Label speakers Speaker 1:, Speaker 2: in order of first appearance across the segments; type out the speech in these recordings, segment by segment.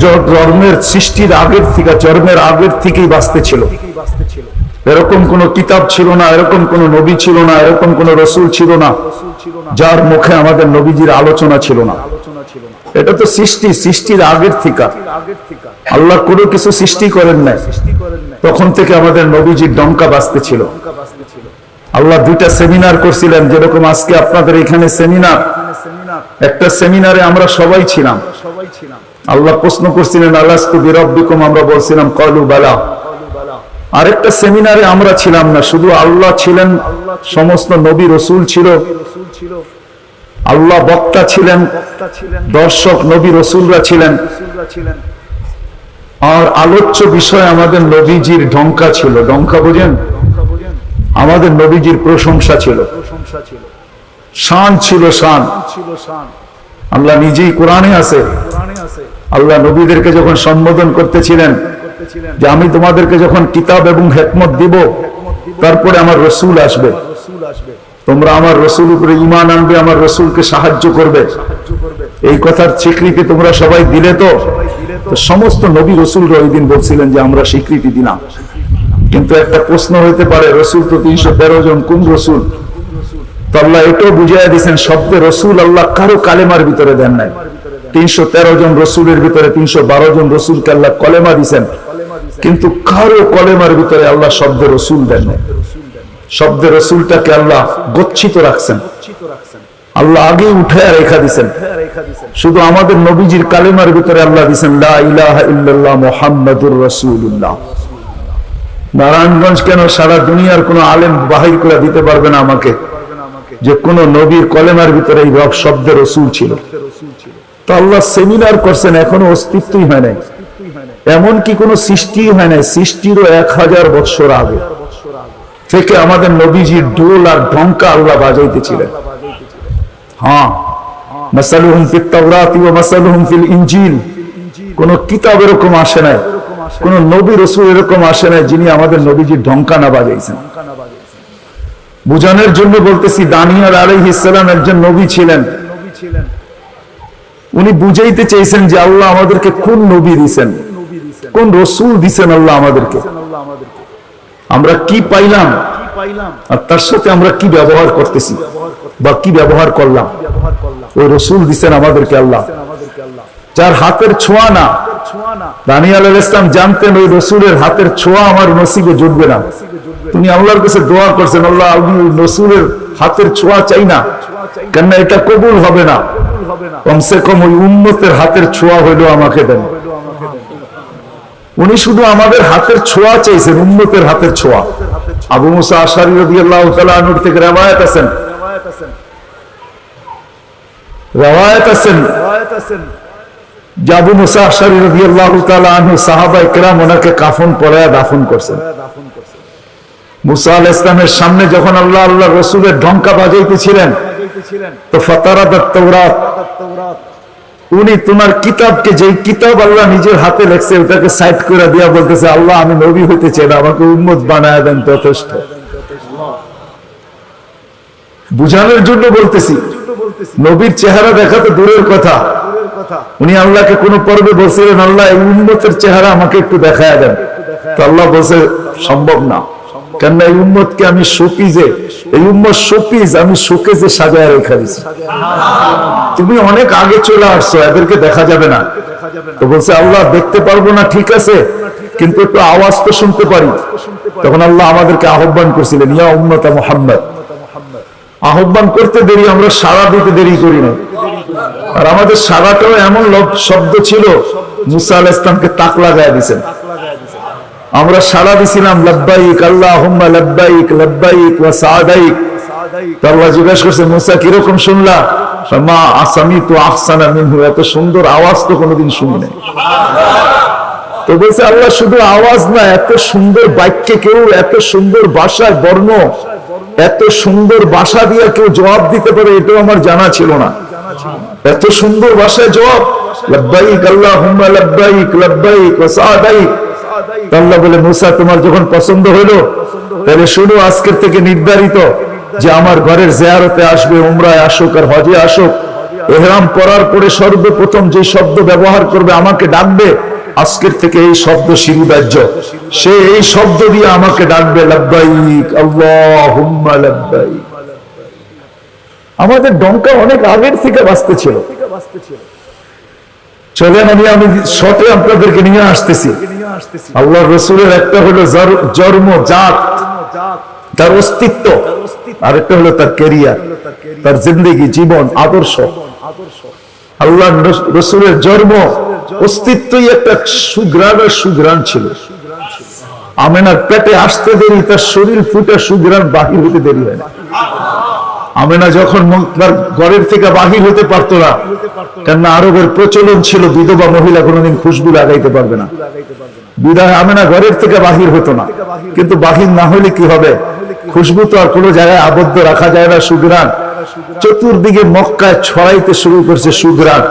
Speaker 1: জন্মের সৃষ্টির আগের থেকে, জন্মের আগের থেকেই বাঁচতে ছিল। এরকম কোন কিতাব ছিল না, এরকম কোন নবী ছিল না, এরকম কোন রসুল ছিল না যার মুখে আমাদের নবীজির আলোচনা ছিল না। এটা তো সৃষ্টির আগের থেকে আল্লাহ কোনো কিছু সৃষ্টি করেন নাই, তখন থেকে আমাদের নবীজির ডঙ্কা বাজতে ছিল। আল্লাহ দুইটা সেমিনার করছিলেন, যেরকম আজকে আপনাদের এখানে সেমিনার। একটা সেমিনারে আমরা সবাই ছিলাম। আল্লাহ প্রশ্ন করছিলেন আলাস্তু বিরাব্বিকুম, আমরা বলছিলাম ক্বালু বালা। আরেকটা সেমিনারে আমরা ছিলাম না, শুধু আল্লাহ ছিলেন, সমস্ত নবী রসুল ছিল, আল্লাহ বক্তা ছিলেন, দর্শক নবী রসুলরা ছিলেন, আর আলোচ্য বিষয় আমাদের নবীজির ঢঙ্কা ছিল। ঢঙ্কা বোঝেন? আমাদের নবীজির প্রশংসা ছিল, শান ছিল, শান। আল্লাহ নিজেই কোরআনে আছে, আল্লাহ নবীদেরকে যখন সম্বোধন করতেছিলেন যে আমি তোমাদেরকে যখন কিতাব এবং হিকমত দিব, তারপরে আমার রসুল আসবে, তোমরা আমার রসুল উপরে ঈমান আনবে, আমার রসুলকে সাহায্য করবে, এই কথার স্বীকৃতি তোমরা সবাই দিলে। তো সমস্ত নবী রসুলরা ওই দিন বলছিলেন যে আমরা স্বীকৃতি দিলাম। কিন্তু একটা প্রশ্ন হইতে পারে, রসুল তো 313 জন, কোন রসুল? তো আল্লাহ এটাও বুঝাইয়া দিয়েছেন, শব্দে রসুল আল্লাহ কারো কালেমার ভিতরে দেন নাই। 313 জন রসুলের ভিতরে 312 জন রসুলকে আল্লাহ কলেমা দিয়েছেন, কিন্তু কারো কলেমার ভিতরে আল্লাহ শব্দে রসুল দেন নাই। শব্দে রসুলটাকে আল্লাহ গচ্ছিত রাখছেন, আল্লাহ আগে উঠে রেখা দিছেন। শুধু আমাদের নবীজির কালেমার ভিতরে আল্লাহ দিছেন লা ইলাহা ইল্লাল্লাহ মুহাম্মাদুর রাসূলুল্লাহ। নারায়ণগঞ্জ কেন, সারা দুনিয়ার কোন আলেম বাহির করে দিতে পারবে না আমাকে যে কোন নবীর কলেমার ভিতরে এই শব্দে রসুল ছিল। তো আল্লাহ সেমিনার করছেন, এখনো অস্তিত্বই হয় নাই, এমনকি কোন সৃষ্টি হয় নাই। সৃষ্টিরও 1000 বছর আগে থেকে আমাদের নবীজির ঢোল আর ঢঙ্কা আল্লাহ বাজাইতেছিলেন। হ্যাঁ, মাসালুহুম ফিত তাওরাতি ওয়া মাসালুহুম ফিল ইনজিল। কোন কিতাব এরকম আসে নাই, কোন নবী রসুল এরকম আসে নাই যিনি আমাদের নবীজির ঢঙ্কা না বাজাইছেন। বুঝানোর জন্য বলতেছি, দানিয়েল আলাইহিস সালাম একজন নবী ছিলেন, উনি বুঝাইতে চাইছেন যে আল্লাহ আমাদেরকে কোন নবী দিয়েছেন, কোন রসুল দিয়েছেন আল্লাহ আমাদেরকে, আমরা কি পাইলাম আর তার সাথে আমরা কি ব্যবহার করতেছি বা কি ব্যবহার করলাম। ওই রসুল দিয়েছেন আমাদেরকে আল্লাহ, যার হাতের ছোঁয়া না। দানিয়েল আলাইহিস সালাম জানতেন ওই রসুলের হাতের ছোঁয়া আমার নসিবে জুটবে না। তিনি আল্লাহর কাছে দোয়া করছেন, আল্লাহ আমি রসুলের হাতের ছোঁয়া চাই না, কেননা এটা কবুল হবে না, কমসে কম ওই উম্মতের হাতের ছোঁয়া হইলো আমাকে দেন। উনি শুধু আমাদের হাতের ছোঁয়া চাইছেন, উম্মতের হাতের ছোঁয়া। আবু মুসা আশআরী রাদিয়াল্লাহু তাআলা আনহু থেকে রওয়ায়াত আছেন যে আবু মুসা আশআরী রাদিয়াল্লাহু তাআলা আনহু সাহাবায়ে কেরাম ওনাকে কাফন পরায়া দাফন করছেন। মুসা আলাইহিস সালামের সামনে যখন আল্লাহ রসুলের ঢঙ্কা বাজাইতেছিলেন, তো ফাতারাদাত তাওরাত, উনি তোমার কিতাবকে, যেই কিতাব আল্লাহ নিজের হাতে লেখছে, ওটাকে সাইড করে দিয়া বলতেছে আল্লাহ আমি নবী হইতে চাই না, আমাকে উম্মত বানায় দেন, যথেষ্ট। বুঝানোর জন্য বলতেছি, নবীর চেহারা দেখা তো দূরের কথা, উনি আল্লাহকে কোন পর্বে বলছিলেন আল্লাহ এই উম্মতের চেহারা আমাকে একটু দেখায় দেন, তো আল্লাহ বলছে সম্ভব না, কেননা এই উম্মতকে আমি শোপিজে, এই উম্মত শোপিজ আমি শোকেজে সাজায় রেখে দিছি, তুমি অনেক আগে চলে আসছো, এদেরকে দেখা যাবে না। তো বলছে আল্লাহ দেখতে পারবো না, ঠিক আছে, কিন্তু একটু আওয়াজ তো শুনতে পারি। তখন আল্লাহ আমাদেরকে আহ্বান করছিলেন, ইয়া উম্মতা মুহাম্মদ। আহ্বান করতে দেরি, আমরা সাড়া দিতে দেরি করি না। আর আমাদের সাড়াটাও এমন শব্দ ছিল, মুসা আলাইহিস সালামকে তাক লাগায় দিয়েছেন। আমরা সাড়া দিছিলাম লাব্বাইক আল্লাহুম্মা লাব্বাইক লাব্বাইক ওয়া সাদাইক। আল্লাহ জিজ্ঞাসা করছে মুসা কিরকম শুনলা? মা আসামিতু আহসানা মিনহু, এত সুন্দর আওয়াজ তো কোনোদিন শুনি নাই। তো বলছে আল্লাহ শুধু আওয়াজ না, এত সুন্দর বাক্যে কেউ, এত সুন্দর ভাষায় বর্ণ, এত সুন্দর ভাষা দিয়ে কেউ জবাব দিতে পারে, এটাও আমার জানা ছিল না। এত সুন্দর ভাষায় জবাব, লাব্বাইক আল্লাহুম্মা লাব্বাইক লাব্বাইক ওয়া সাদাইক। আল্লাহ বলে মুসা তোমার যখন পছন্দ হলো, তাহলে শুনো আজকের থেকে নির্ধারিত যে আমার ঘরের জিয়ারতে আসবে, উমরায় আসুক আর হজে আসুক, ইহরাম পরার পরে সর্বপ্রথম যে শব্দ ব্যবহার করবে, আমাকে ডাকবে, আজকের থেকে এই শব্দ শিরুদার্য। সে এই শব্দ দিয়ে আমাকে ডাকবে, লাব্বাইক আল্লাহুম্মা লাব্বাইক। আমাদের ডঙ্কা অনেক আগের থেকে বাজতে ছিল। চলেন আমি শর্টে আপনাদেরকে নিয়ে আসতেছি। আল্লাহর রাসূলের একটা হলো জন্ম, জাত, তার অস্তিত্ব, আর একটা হলো তার ক্যারিয়ার, তার জিন্দেগি, জীবন, আদর্শ। আল্লাহর রাসূলের জন্ম, অস্তিত্বই একটা সুঘ্রাণ ছিল। আমেনার পেটে আসতে দেরি, তার শরীর ফুটে সুঘ্রাণ বাহির হতে দেরি হয় না। আমেনা যখন তার ঘরের থেকে বাহির হতে পারতো না, কেননা আরবের প্রচলন ছিল বিধবা মহিলা কোনোদিন খুশবু লাগাইতে পারবে না, বিদায় আমেনা ঘরের থেকে বাহির হতো না। কিন্তু বাহির না হলে কি হবে, খুশবু তো আর কোনো জায়গায় আবদ্ধ রাখা যায় না। সুঘ্রাণ চতুর্দিকে মক্কায় ছড়াইতে শুরু করছে সুঘ্রাণ।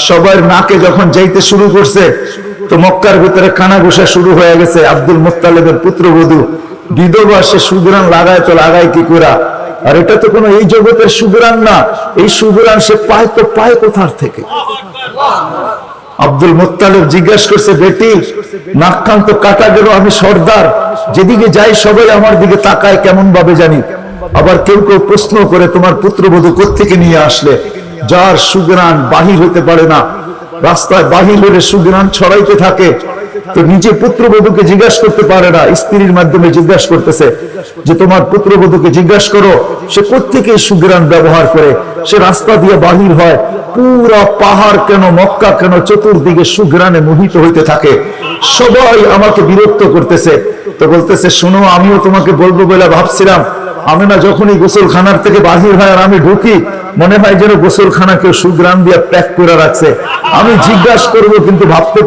Speaker 1: সবার নাকে যখন যাইতে শুরু করছে, তো মক্কার ভিতরে কানাঘুষা শুরু হয়ে গেছে। আব্দুল মুত্তালিবের পুত্রবধূ বিধবা, সে সুঘ্রাণ লাগায় তো লাগায় কি করে? আর এটা তো কোনো এই জগতের সুঘ্রাণ না, এই সুঘ্রাণ সে পায় তো পায় কোথার থেকে? আব্দুল মুত্তালিব জিজ্ঞাসা করছে, বেটি নাক কান তো কাটা গেল, আমি সর্দার, যেদিকে যাই সবাই আমার দিকে তাকায় কেমন ভাবে জানি। আবার কেউ কেউ প্রশ্ন করে, তোমার পুত্রবধূ কোত্থেকে নিয়ে আসলে? যার সুঘ্রাণ বাহির হতে পারে না, রাস্তায় বাহির হলে সুঘ্রাণ ছড়াইতে থাকে, তো নিজে পুত্রবধূকে জিজ্ঞাসা করতে পারে না, স্ত্রীর মাধ্যমে জিজ্ঞাসা করতেছে যে তোমার পুত্রবধূকে জিজ্ঞাসা করো সে কোত্থেকে সুঘ্রাণ ব্যবহার করে, সে রাস্তা দিয়ে বাহির হয়। পুরা পাহাড় কেন, মক্কা কেন, চতুর্দিকে সুঘ্রাণে মোহিত হইতে থাকে। সবাই আমাকে বিরক্ত করতেছে। তো বলতেছে, শোনো, আমিও তোমাকে বলবো বলে ভাবছিলাম। আমেনা যখনই গোসলখানার থেকে বাহির হয় আর আমি ঢুকি, মনে হয় যেন গোসলখানা কেউ সুঘ্রাণ দিয়ে প্যাক করে রাখছে। আমি জিজ্ঞাসা করবো, কিন্তু ভাবতে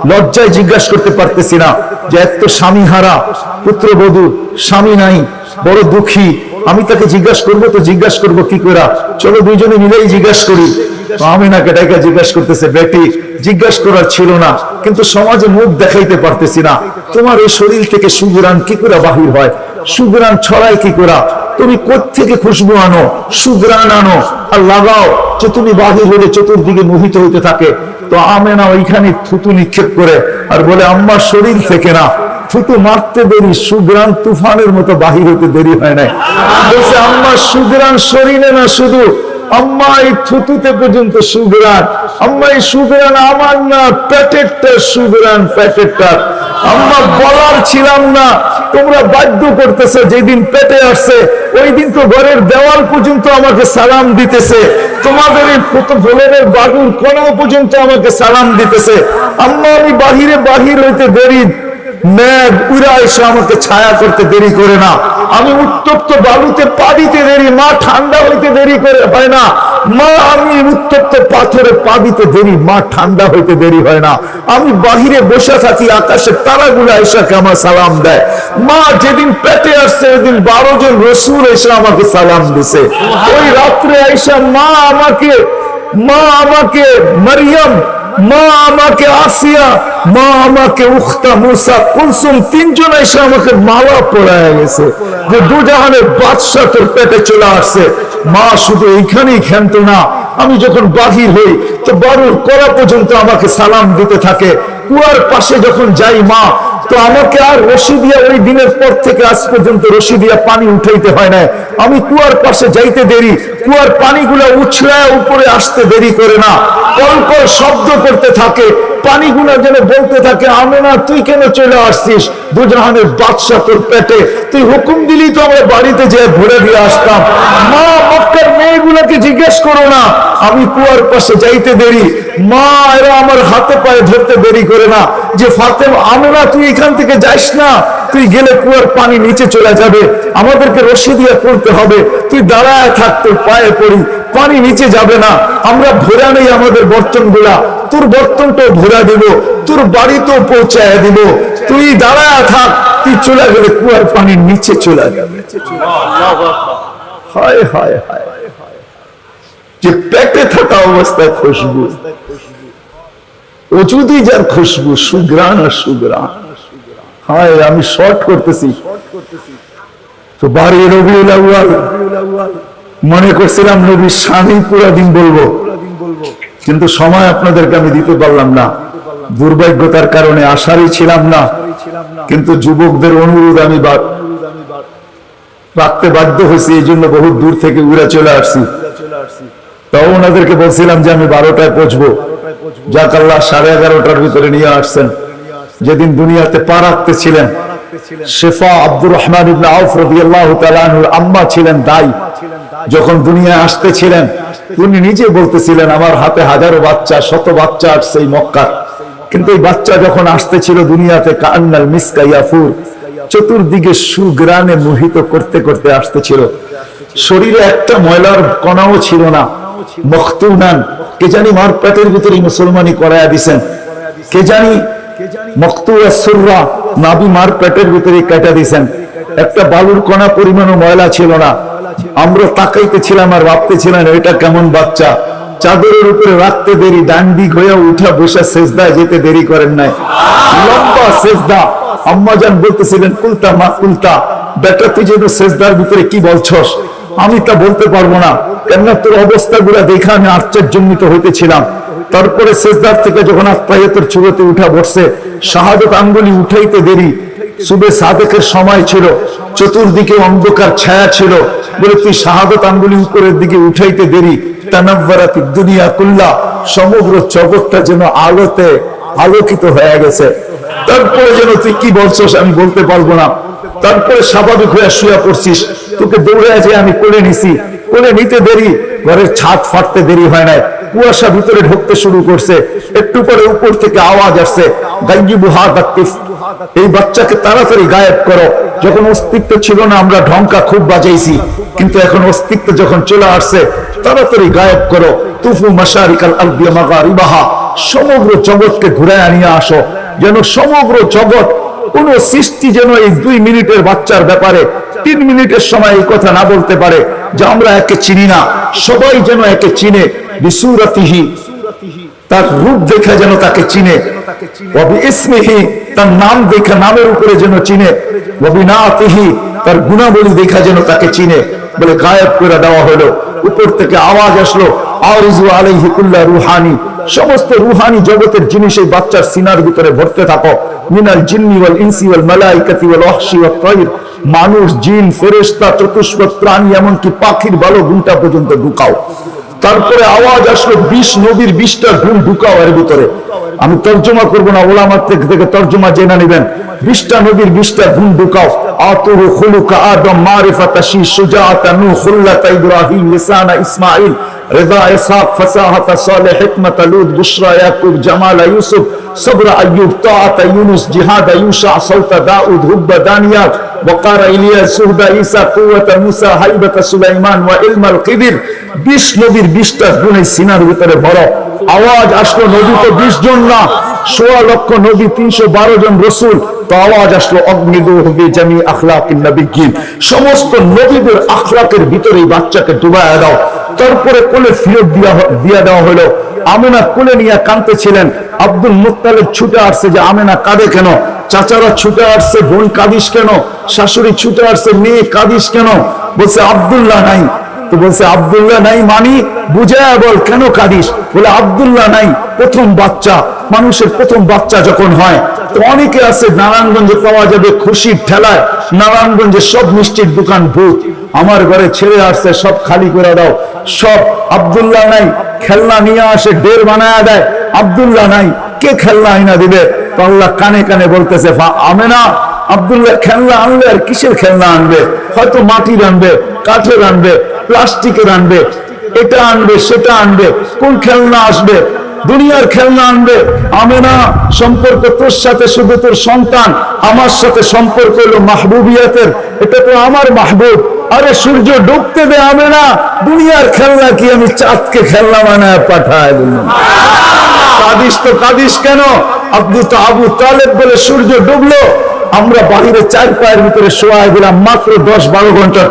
Speaker 1: লজ্জায় জিজ্ঞাসা করতে পারতেছি না যে এত স্বামী হারা পুত্রবধূ, স্বামী নাই, বড় দুঃখী, আমি তাকে জিজ্ঞাসা করবো, তো জিজ্ঞাসা করবো কি করে? চলো দুইজনে মিলেই জিজ্ঞাসা করি। আমিনাকে ডাইকা জিজ্ঞাসা করতেছে, বেটি জিজ্ঞাসা করার ছিল না, কিন্তু সমাজে মুখ দেখাইতে পারতেছি না, তোমার এই শরীর থেকে সুঘ্রাণ কি করে বাহির হয়, সুঘ্রাণ ছড়ায় কি করে? তুমি কোত্থেকে খুশবু আনো, সুঘ্রাণ আনো আর লাগাও, যে তুমি বাহির হলে চতুর্দিকে মোহিত হইতে থাকে। তো আমেনা ওইখানে থুতু নিক্ষেপ করে আর বলে, আম্মার শরীর থেকে না, থুতু মারতে দেরি, সুঘ্রাণ তুফানের মতো বাহির হতে দেরি হয় নাই। বলছে, আম্মার সুঘ্রাণ শরীরে না, শুধু আম্মা এই থুতুতে পর্যন্ত সুঘ্রাণ। আম্মা এই সুঘ্রাণ আমার না, পেটেরটা সুঘ্রাণ, পেটেরটা। আম্মা বলার ছিলাম না, তোমরা বাধ্য করতেছে। যেদিন পেটে আসছে ওই দিন তো ঘরের দেওয়াল পর্যন্ত আমাকে সালাম দিতেছে, তোমাদের এই ফোলের বাগুর কোন পর্যন্ত আমাকে সালাম দিতেছে। আম্মা আমি বাহির হইতে দেরি, মেঘ উড়া এসে আমাকে ছায়া করতে দেরি করে না। আমি উত্তপ্ত বালুতে পা দিতে দেরি, মা ঠান্ডা হইতে দেরি করে হয় না। মা আমি উত্তপ্ত পাথরে পা দিতে দেরি, মা ঠান্ডা হইতে দেরি হয় না। আমি বাহিরে বসে থাকি, আকাশের তারাগুলো এসে আমার সালাম দেয়। মা যেদিন পেটে আসছে ওইদিন 12 জন রসুল এসে আমাকে সালাম দিছে। ওই রাত্রে আইসা মা আমাকে মারিয়াম, মা আমাকে আসিয়া, মা আমাকে উখতা মুসা কুলসুম, 3 জন এসে আমাকে মালা পরায় গেছে যে দুজাহানের বাদশা তোর পেটে চলে আসছে। মা শুধু এইখানেই ক্ষান্ত না, আমি যখন বাহির হই তো বারুর করা পর্যন্ত আমাকে সালাম দিতে থাকে। কুয়ার পাশে যখন যাই মা, তো আমাকে আর রশি দিয়া, ওই দিনের পর থেকে আজ পর্যন্ত রশি দিয়া পানি উঠাইতে হয় না। আমি কুয়ার পাশে যাইতে দেরি, কুয়ার পানিগুলো উছলায় উপরে আসতে দেরি করে না, কলকল শব্দ করতে থাকে, পানিগুলো যেন বলতে থাকে, আমেনা তুই কেন চলে আসছিস, দুজাহানের বাদশা তোর পেটে, তুই হুকুম দিলি তো আমরা বাড়িতে যেয়ে ভরে দিয়ে আসতাম। মা মক্কার মেয়েগুলোকে জিজ্ঞেস করো না, আমি কুয়ার পাশে যাইতে দেরি, মা এরা আমার হাতে পায়ে ধরতে দেরি করে না যে ফাতেমা, আমেনা তুই এখান থেকে যাইস না, তুই গেলে কুয়ার পানি নিচে চলে যাবে, আমাদেরকে রশি দিয়ে পড়তে হবে, তুই দাঁড়ায় থাক, তোর পায়ে পড়ি, পানি নিচে যাবে না, আমরা ভরা নেই আমাদের বর্তনগুলা, তোর বর্তনটাও ভরা দিব, তোর বাড়িতেও পৌঁছায় দিব, তুই দাঁড়ায় থাক, তুই চলে গেলে কুয়ার পানি নিচে চলে যাবে। হায় হায় হায়, যে পেটে থাকা অবস্থায় খুশবু, ও যদি যার খুশবু, সুঘ্রাণ আর সুঘ্রাণ। হায়, আমি শর্ট করতেছি তো 12 রবিউল আউয়াল মনে করছিলাম নবীর শানই পুরা দিন বলবো, কিন্তু সময় আপনাদেরকে আমি দিতে পারলাম না, দুর্ভাগ্যতার কারণে আশারই ছিলাম না। কিন্তু যুবকদের অনুরোধ আমি রাখতে বাধ্য হয়েছি, এই জন্য বহু দূর থেকে উড়ে চলে আসছি। তাও ওনাদেরকে বলছিলাম যে আমি 12টায় পৌঁছবো, যাক আল্লাহ 11:30টার ভিতরে নিয়ে আসছেন। যেদিন দুনিয়াতে পা রাখতে ছিলেন, শেফা আব্দুর রহমান ইবনে আউফ রাদিয়াল্লাহু তাআলা আনহুর আম্মা ছিলেন দাই। যখন দুনিয়ায় আসতেছিলেন তিনি নিজে বলতেছিলেন আমার হাতে হাজারো বাচ্চা, শত বাচ্চা আসছে এই মক্কার, কিন্তু এই বাচ্চা যখন আসতেছিল দুনিয়াতে কান্নাল মিসকা ইয়াফুর, চতুর্দিকে সুগ্রানে মোহিত করতে করতে আসতেছিল। শরীরে একটা ময়লার কণাও ছিল না। মখতুনান, কে জানি মার পেটের ভিতরে মুসলমানি করায়া দিছেন, কে জানি মখতুয়া সুররা, নাবি মার পেটের ভিতরে কেটে দিছেন। একটা বালুর কণা পরিমাণও ময়লা ছিল না। আমরা তাকাইতেছিলাম আর ভাবতেছিলাম এটা কেমন বাচ্চা। চাদরের উপরে রাখতে দেরি, ডান্ডি হয়ে উঠা বসে সেজদায় যেতে দেরি করেন নাই, লম্বা সেজদা। আম্মাজান বলতেছিলেন কুলতা মা কুলতা, বেটা তুই যেন সেজদার ভিতরে কি বলছস, আমি তা বলতে পারবো না, কেননা তোর অবস্থাগুলা দেখে আমি আশ্চর্যান্বিত হইতেছিলাম। তারপরে সেজদার থেকে যখন আত্মায়াতের চূড়াতে উঠা বসছে, শাহাদত আঙ্গুলি উঠাইতে দেরি, সুবে সাদেকের সময় ছিল, চতুর্দিকে অন্ধকার ছায়া ছিল, বলে তুই শাহাদত আঙ্গুলি উপরের দিকে উঠাইতে দেরি। তানাব্বারাতি দুনিয়া কুল্লা, সমগ্র জগৎটা যেন আলোতে আলোকিত হয়ে গেছে। তারপরে যেন তুই কি বলছস আমি বলতে পারবো না। তারপরে স্বাভাবিক হয়ে শুয়ে পড়ছিস, তোকে দৌড়ে যে আমি কোলে নিছি, কোলে নিতে দেরি, ঘরের ছাদ ফাটতে দেরি হয় নাই, কুয়াশা ভিতরে ঢুকতে শুরু করছে। একটু পরে উপর থেকে আওয়াজ আসছে, গাইয়িবু হাদা তিফ, এই বাচ্চাকে তাড়াতাড়ি গায়েব করো। যখন অস্তিত্ব ছিল না আমরা ঢঙ্কা খুব বাজাইছি, কিন্তু এখন অস্তিত্ব যখন চলে আসছে তাড়াতাড়ি গায়েব করো। তুফু মাশারিকাল আরদি ওয়া মাগারিবাহা, সমগ্র জগৎকে ঘুরে আনিয়ে আসো, যেন সমগ্র জগৎ, কোন সৃষ্টি যেন এই 2 মিনিটের বাচ্চার ব্যাপারে 3 মিনিটের সময় এই কথা না বলতে পারে যে আমরা একে চিনি না। সবাই যেন একে চিনে, বিসুরাতিহি, তার রূপ দেখে যেন তাকে চিনে, ওয়া বিইসমিহি, তার নাম দেখে নামের উপরে যেন চিনে, ওয়া বিনাতিহি, তার গুণাবলী দেখে যেন তাকে চিনে। বলে গায়েব করে দেওয়া হলো। উপর থেকে আওয়াজ আসলো, আউযু আলাইহি কুল্লা রুহানি, সমস্ত রুহানি জগতের জিনিস এই বাচ্চার সিনার ভিতরে ভরতে থাকো। মিনাল জিন্নি ওয়াল ইনসি ওয়াল মালাইকাতি ওয়াল ওয়াহশি ওয়াত তায়র, মানুষ, জিন, ফেরেশতা, চতুষ্পদ প্রাণী, এমনকি পাখির ভালো গুণটা পর্যন্ত ঢুকাও। তারপরে আওয়াজ আসলো 20 নবীর 20টা গুণ ঢুকাও এর ভিতরে। আমি তর্জমা করবো না, ওলামার থেকে তর্জমা জেনে নেবেন। 20টা নবীর 20টা গুণ ঢুকাও। আতুহু খুলুকা আদম, মারিফাতা শী, শুজাআতা নূহ, খুল্লাতা ইব্রাহিম, লিসানা ইসমাঈল, রিদা ইসহাক, ফাসাহাতা সালেহ, হিকমাতা লূত, বুশরা ইয়াকুব, জামালা ইউসুফ, সবরা আইয়ুব, তাআতা ইউনুস, জিহাদা ইউশা, সাউতা দাউদ, হুব্বা দানিয়াল, ওয়াকারা ইলিয়াস, সুহদা ঈসা, কুওয়াতা মূসা, হাইবাতা সুলাইমান, ওয়া ইলমাল কিবির। 20 নবীর 20টা গুণে সিনার ভিতরে ভরো। আওয়াজ আসলো, নবী তো 20 জন না, 16 লক্ষ নবী, 312 জন রাসূল। তো আওয়াজ আসলো, অগ্নিদুহু বিজামি আখলাকিন নবিয়্যিন, সমস্ত নবীদের আখলাকের ভিতরে এই বাচ্চাকে ডুবায়া দাও। তারপরে কোলে ফিরত দিয়া দেওয়া হলো। আমেনা কোলে নিয়ে কাঁদতেছিলেন। আব্দুল মুত্তালিব ছুটে আসছে যে আমেনা কাঁদে কেন, চাচারা ছুটে আসছে, বোন কাঁদিস কেন, শাশুড়ি ছুটে আসছে, মেয়ে কাঁদিস কেন? বলছে আব্দুল্লাহ নাই। তো বলছে আব্দুল্লাহ নাই মানি বুঝায়া বল, কেন কাঁদিস? বলে আব্দুল্লাহ নাই, প্রথম বাচ্চা, মানুষের প্রথম বাচ্চা যখন হয়, তো অনেকে আছে নারায়ণগঞ্জে পাওয়া যাবে খুশির ঠেলায়, নারায়ণগঞ্জে সব মিষ্টির দোকান ভূত, আমার ঘরে ছেড়ে আসছে, সব খালি করে দাও, সব আব্দুল্লাহ নাই। খেলনা নিয়ে আসে, ডের বানায়া দেয়, আব্দুল্লাহ নাই, কে খেলনা আইনা দিবে? তো আল্লাহ কানে কানে বলতেছে, আমেনা, আব্দুল্লাহ খেলনা আনলে আর কিসের খেলনা আনবে? হয়তো মাটির আনবে, কাঠের আনবে, প্লাস্টিকের আনবে, এটা আনবে, সেটা আনবে, কোন খেলনা আসবে? দুনিয়ার খেলনা আনবে। আমেনা, সম্পর্ক তোর সাথে শুধু তোর সন্তান, আমার সাথে সম্পর্ক হলো মাহবুবিয়াতের, এটা তো আমার মাহবুব। আরে সূর্য ডুবতে দে আমেনা, দুনিয়ার খেলনা কি আমি চাঁদকে খেলনা বানায় পাঠায় দিলাম? কাঁদিস তো কাঁদিস কেন? আবু তালেব বলে সূর্য ডুবলো, আমরা বাহিরে 4 পায়ের ভিতরে শোয়াই দিলাম, মাত্র 10-12 ঘন্টার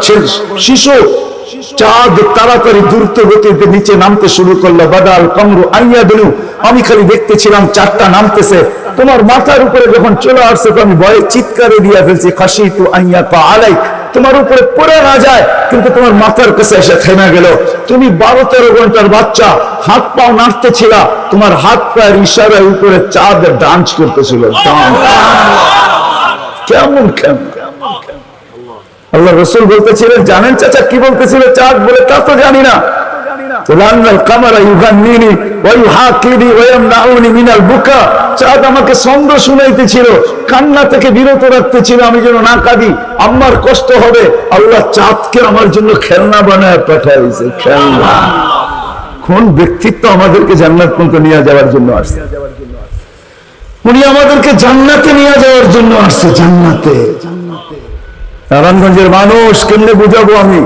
Speaker 1: শিশু। চাঁদ তাড়াতাড়ি দ্রুত গতিতে নিচে নামতে শুরু করলো। বাদাল কমরু আইয়াদুলু, আমি খালি দেখতেছিলাম চাঁদটা নামতেছে। তোমার মাথার উপরে যখন চলে আসছে তো আমি ভয়ে চিৎকারে দিয়ে ফেলছি, খাশিতু আইয়াতা আলাইক, তোমার উপরে পড়ে না যায়, কিন্তু তোমার মাথার কাছে এসে থেমে গেল। তুমি 12-13 ঘন্টার বাচ্চা, হাত পাও নাড়তেছিল, তোমার হাত পায়ের ইশারায় উপরে চাঁদ ডান্স করতেছিল। কেমন কেমন আল্লাহ রাসূল বলতেছিলেন, জানেন চাচা কি বলতেছিল চাঁদ? বলে তা তো জানি না। চাঁদ আমাকে ছন্দ শুনাইতেছিল, কান্না থেকে বিরত রাখতেছিল আমি যেন না কাঁদি, আমার কষ্ট হবে। আল্লাহ চাঁদকে আমার জন্য খেলনা বানায় পাঠাইছে। খেলনা। কোন ব্যক্তিত্ব আমাদেরকে জান্নাত পর্যন্ত নিয়ে যাওয়ার জন্য আসছে? উনি আমাদেরকে জান্নাতে নিয়ে যাওয়ার জন্য আসছে। জান্নাতে। নারায়ণগঞ্জের মানুষ কেমনে বুঝাবো আমি?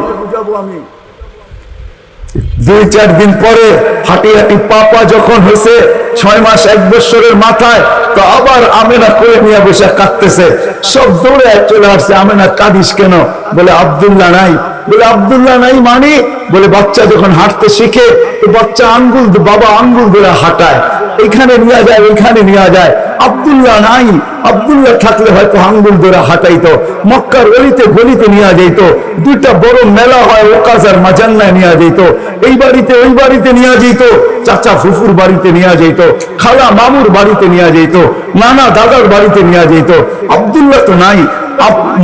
Speaker 1: 2-4 দিন পরে হাঁটি হাঁটি পাপা যখন হয়েছে 6 মাস 1 বছরের মাথায়, তো আবার আমেনা করে নিয়ে বসে কাঁদতেছে। সব দৌড়ে চলে আসছে, আমেনা কাঁদিস কেন? বলে আব্দুল্লাহ নাই। বলে আব্দুল্লাহ নাই মানে? বলে বাচ্চা যখন হাঁটতে শিখে তো বাচ্চা আঙ্গুল, বাবা আঙ্গুল ধরে হাঁটায়, এখানে নিয়ে যায় ওইখানে নিয়ে যায়। আব্দুল্লাহ নাই, আব্দুল্লাহ থাকলে হয়তো আঙ্গুল ধরে হাঁটাইতো, মক্কার অলিতে গলিতে নিয়ে যেত, 2টা বড় মেলা হয় ওকাজ আর মাজান্নায় নিয়ে যেত, এই বাড়িতে ওই বাড়িতে নিয়ে যেত, চাচা ফুফুর বাড়িতে নিয়ে যেত, খালা মামুর বাড়িতে নিয়ে যেত, নানা দাদার বাড়িতে নিয়ে যেত। আব্দুল্লাহ তো নাই,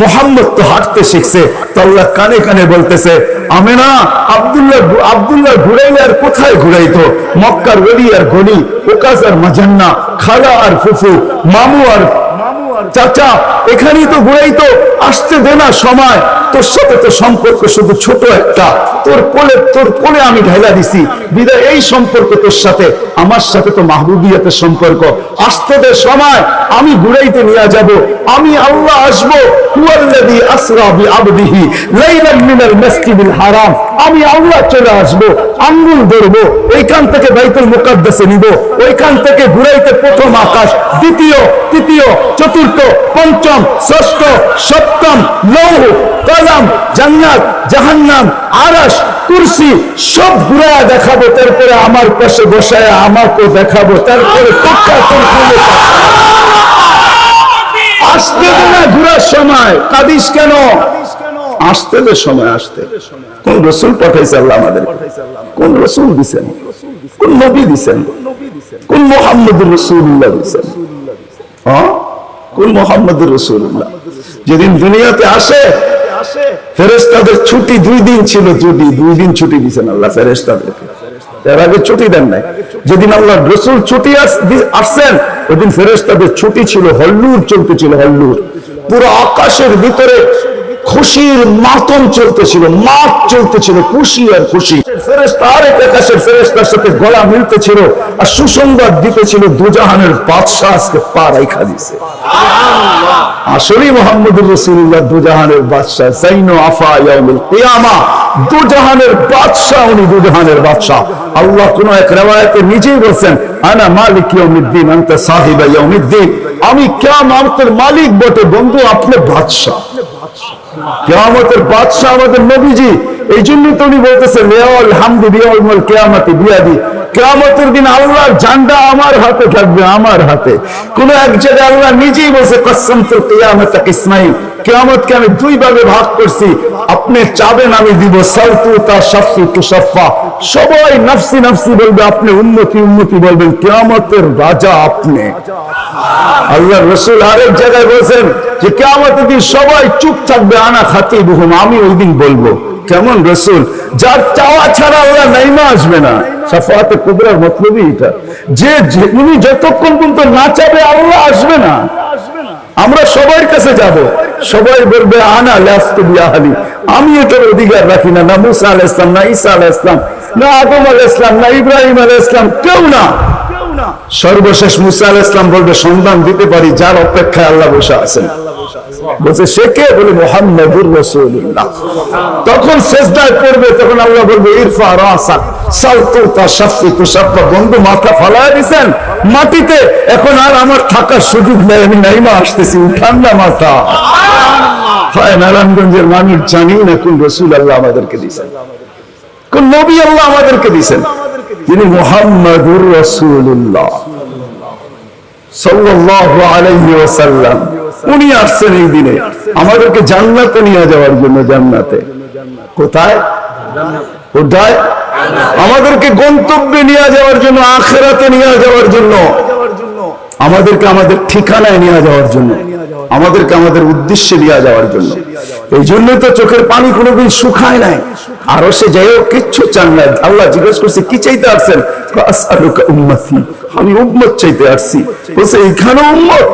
Speaker 1: মোহাম্মদ তো হাঁটতে শিখছে। তো আল্লাহ কানে কানে বলতেছে, আমেনা আব্দুল্লাহ ঘুরাইলে আর কোথায় ঘুরাইতো? মক্কার গলি আর গলি, ওকাজ আর মাজান্না, খালা আর ফুফু, মামু আর চাচা, এখানেই তো ঘুরাইতো। আসতে দে না সময়, তোর সাথে তো সম্পর্ক শুধু ছোট একটা, তোর কোলে আমি ঢেলা দিছি বিদায় এই সম্পর্ক তোর সাথে, আমার সাথে তো মাহবুবিয়াতের সম্পর্ক। আসতে দে সময়, আমি ঘুরাইতে নিয়ে যাব, আমি আল্লাহ আসবো। হুয়াল্লাযী আসরা বিআবদিহি লাইলান মিনাল মাসজিদিল হারাম, আমি আল্লাহ চলে আসবো, আঙ্গুল ধরবো, ওইখান থেকে বাইতুল মুকাদ্দাসে নিব, ওইখান থেকে ঘুরাইতে প্রথম আকাশ, দ্বিতীয়, তৃতীয়, চতুর্থ, পঞ্চম, ষষ্ঠ, সপ্তম, লৌহ, কলম, জান্নাত, জাহান্নাম, আরশ, কুরসি সব ঘুরায়া দেখাবো। তারপরে আমার পাশে বসায় আমাকে দেখাবো। তারপরে আসতে না ঘুরার সময় কাঁদিস কেন? আসতে দে সময়। আসতে কোন রসুল পাঠাইছে আল্লাহ আমাদের? কোন রসুল দিছেন? কোন নবী দিছেন? কোন মুহাম্মদুর রাসূলুল্লাহ দিছেন? কোন মুহাম্মদুর রাসূলুল্লাহ? যেদিন দুনিয়াতে আসে ফেরেশতাদের ছুটি 2 দিন ছিল। 2 দিন ছুটি দিয়েছেন আল্লাহ ফেরেশতাদেরকে, এর আগে ছুটি দেন নাই। যেদিন আল্লাহ রাসূল ছুটি আসছেন ওইদিন ফেরেশতাদের ছুটি ছিল, হল্লুর চলতেছিল, হল্লুর। পুরো আকাশের ভিতরে খুশির মাতম চলতেছিল, মাত চলতেছিল, খুশি আর খুশি। ফেরেশতা আরেক আকাশের ফেরেশতার সাথে গলা মিলতেছিল আর সুসংবাদ দিতেছিল, দুজাহানের বাদশা আজকে পা রাইখা দিছে। আসলে মুহাম্মদুর রাসূলুল্লাহ দুজাহানের বাদশা, জাইনু আফা ইয়াউমুল কিয়ামা, দুজাহানের বাদশা। উনি দুজাহানের বাদশা। আল্লাহ কোন এক riwayate নিজেই বলেন, আনা মালিক ইয়াউমিদ্দিন আনতা সাহিবা ইয়াউমিদ্দিন, আমি কিয়ামতের মালিক বটে বন্ধু, আপনি বাদশা। কিয়ামতের বাদশা আমাদের নবীজি। এই জন্যই তো উনি বলতেছে, লিয়াউল হামদু বিয়াউমুল কিয়ামতি বিয়াদি, কিয়ামতের দিন আল্লাহর ঝান্ডা আমার হাতে থাকবে, আমার হাতে। কোন এক জায়গায় আল্লাহ নিজেই বলছে, কসসমতুল কিয়ামাতা কিসমাইন, কিয়ামতকে আমি 2 ভাগে ভাগ করছি, আপনি চাবেন আমি দিব, সালতু তাশাফি তুশাফা, সবাই নফসি নফসি বলবে, আপনি উম্মতি উম্মতি বলবেন, কিয়ামতের রাজা আপনি। আল্লাহ রাসূল আরেক জায়গায় বলেছেন যে কিয়ামতের দিন সবাই চুপ থাকবে, আনা খাতিবুহুম, আমি ওই দিন বলবো। কেমন রাসূল? যার চাওয়া ছাড়া আল্লাহ নাইমা আসবে না। শাফাআতে কুবরার মতলবই এটা, যে উনি যতক্ষণ পর্যন্ত না চাবে আল্লাহ আসবে না। আমরা সবার কাছে যাব, সবাই বলবে আনা লাস্তু বিআহলি, আমি এটার অধিকার রাখি না। না মুসা আলাইহিস সালাম, না ঈসা আলাইহিস সালাম, না আদম আলাইহিস সালাম, না ইব্রাহিম আলাইহিস সালাম, কেউ না। সর্বশেষ মুসা আলাইহিস সালাম বলবে, সন্ধান দিতে পারি যার অপেক্ষায় আল্লাহ বসে আছেন। বলছে সে কে? বলে মুহাম্মদুর রাসূলুল্লাহ। তখন সিজদায় পড়বে, তখন আল্লাহ বলবে, ইরফা রাসাক সালতু তাশাফি তুশাফা, বন্ধু মাথা ফালায় দিবেন মাটিতে, এখন আর আমার থাকার সুযোগ নেই, আমি নাইমা আসতেছি, উঠান না মাথা। হয় নারায়ণগঞ্জের মানুষ জানি না কোন রাসূল আল্লাহ আমাদেরকে দিয়েছেন, কোন নবী আল্লাহ আমাদেরকে দিয়েছেন। তিনি মুহাম্মদুর রাসূলুল্লাহ সাল্লাল্লাহু আলাইহি ওয়াসাল্লাম। উনি আসছেন এই দিনে আমাদেরকে জান্নাতে নিয়ে যাওয়ার জন্য। জান্নাতে কোথায়? কোথায়? আমাদেরকে গন্তব্যে নিয়ে যাওয়ার জন্য, আখিরাতে নিয়ে যাওয়ার জন্য, আমাদেরকে আমাদের ঠিকানায় নিয়ে যাওয়ার জন্য, আমাদেরকে আমাদের উদ্দেশ্যে নিয়ে যাওয়ার জন্য। এই জন্য তো চোখের পানি কোনোদিন শুকায় নাই। আরো সে যাই হোক কিচ্ছু চান না। আল্লাহ জিজ্ঞেস করছে কি চাইতে আসছেন? আসআলুকা উম্মতি, আমি উম্মত চাইতে আসছি। বলছে এইখানে উম্মত?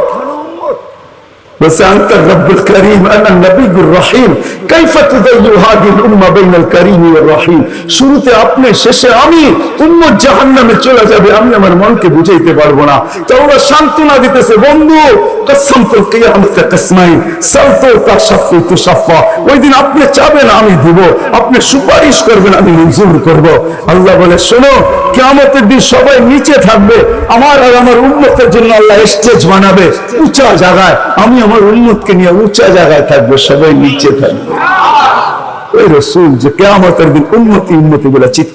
Speaker 1: বলছে আনতা রব্বুল করিম আনা নবিয়ুর রহিম, কাইফা তুযাইয়ু হাদিহিল উম্মাহ বাইনাল করিম ওয়ার রহিম। শুরুতে আপনি, শেষে আমি। উম্মত জাহান্নামে চলে যাবে, আমি আমার মনকে বুঝাইতে পারবো না। তো ওরা সান্ত্বনা দিতেছে, বন্ধু কসসামতুল কিয়ামাতা কসমাইন সালতু তাশাফু তুশাফা। ওই দিন আপনি চাবেন আমি দিব, আপনি সুপারিশ করবেন আমি মঞ্জুর করব। আল্লাহ বলে শোনো, কিয়ামতের দিন সবাই নিচে থাকবে, আমার আর আমার উম্মতের জন্য আল্লাহ স্টেজ বানাবে উঁচা জায়গায়। আমি আমার উম্মতকে নিয়ে উঁচা জায়গায় থাকবে, সবাই নিচে থাকবে। ওই রাসূল যে কিয়ামতের দিন উম্মতি উম্মতি বলে চিৎকার